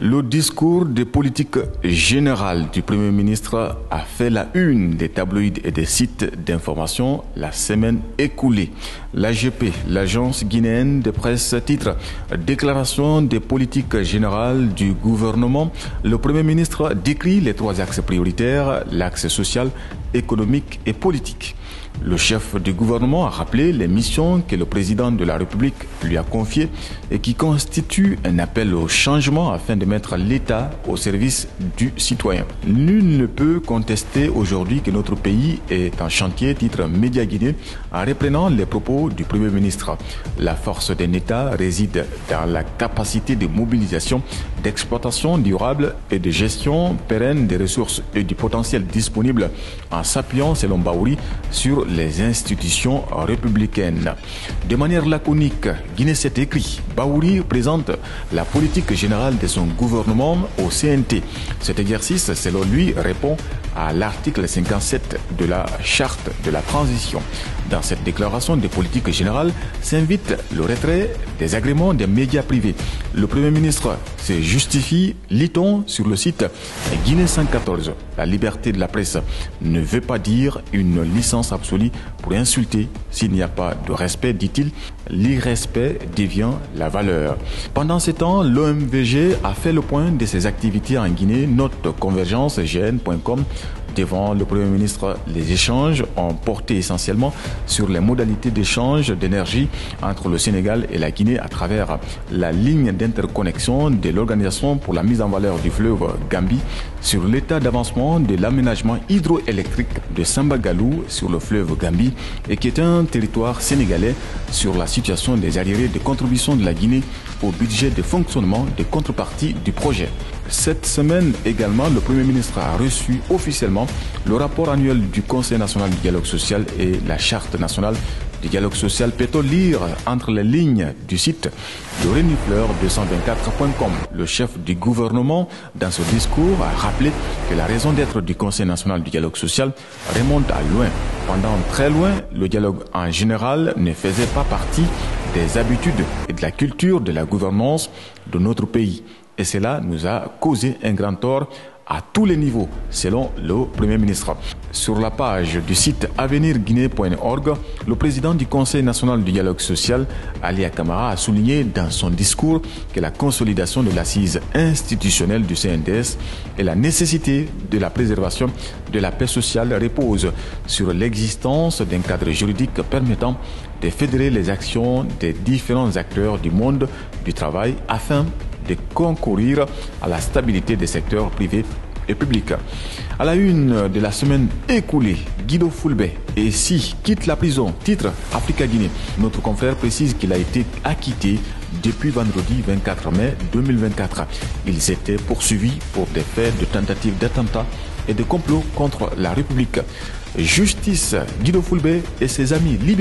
Le discours de politique générale du Premier ministre a fait la une des tabloïds et des sites d'information la semaine écoulée. L'AGP, l'agence guinéenne de presse, titre « Déclaration de politique générale du gouvernement ». Le Premier ministre décrit les trois axes prioritaires, l'axe social, économique et politique. Le chef du gouvernement a rappelé les missions que le président de la République lui a confiées et qui constituent un appel au changement afin de mettre l'État au service du citoyen. Nul ne peut contester aujourd'hui que notre pays est en chantier, titre Média Guinée, en reprenant les propos du Premier ministre. La force d'un État réside dans la capacité de mobilisation, d'exploitation durable et de gestion pérenne des ressources et du potentiel disponible en s'appuyant, selon Baouri, sur les institutions républicaines. De manière laconique, Guinée s'est écrit. Baouri présente la politique générale de son gouvernement au CNT. Cet exercice, selon lui, répond à l'article 57 de la charte de la transition. Dans cette déclaration de politique générale s'invite le retrait des agréments des médias privés. Le Premier ministre se justifie, lit-on sur le site Guinée 114. La liberté de la presse ne veut pas dire une licence absolue pour insulter. S'il n'y a pas de respect, dit-il, l'irrespect devient la valeur. Pendant ce temps, l'OMVG a fait le point de ses activités en Guinée. Note convergence-gn.com. Devant le Premier ministre, les échanges ont porté essentiellement sur les modalités d'échange d'énergie entre le Sénégal et la Guinée à travers la ligne d'interconnexion de l'Organisation pour la mise en valeur du fleuve Gambie, sur l'état d'avancement de l'aménagement hydroélectrique de Sambagalou sur le fleuve Gambie et qui est un territoire sénégalais, sur la situation des arriérés de contribution de la Guinée au budget de fonctionnement des contreparties du projet. Cette semaine également, le Premier ministre a reçu officiellement le rapport annuel du Conseil national du dialogue social et la charte nationale du dialogue social. Peut-on lire entre les lignes du site de renifleur224.com. Le chef du gouvernement, dans ce discours, a rappelé que la raison d'être du Conseil national du dialogue social remonte à loin. Pendant très loin, le dialogue en général ne faisait pas partie des habitudes et de la culture de la gouvernance de notre pays. Et cela nous a causé un grand tort à tous les niveaux, selon le Premier ministre. Sur la page du site avenirguinée.org, le président du Conseil national du dialogue social, Ali Akamara, a souligné dans son discours que la consolidation de l'assise institutionnelle du CNDS et la nécessité de la préservation de la paix sociale repose sur l'existence d'un cadre juridique permettant de fédérer les actions des différents acteurs du monde du travail afin de concourir à la stabilité des secteurs privés et publics. À la une de la semaine écoulée, Guido Fulbert et si quitte la prison, titre Africa Guinée. Notre confrère précise qu'il a été acquitté depuis vendredi 24 mai 2024. Ils étaient poursuivis pour des faits de tentative d'attentat et de complot contre la République. Justice, Guido Fulbert et ses amis libérés.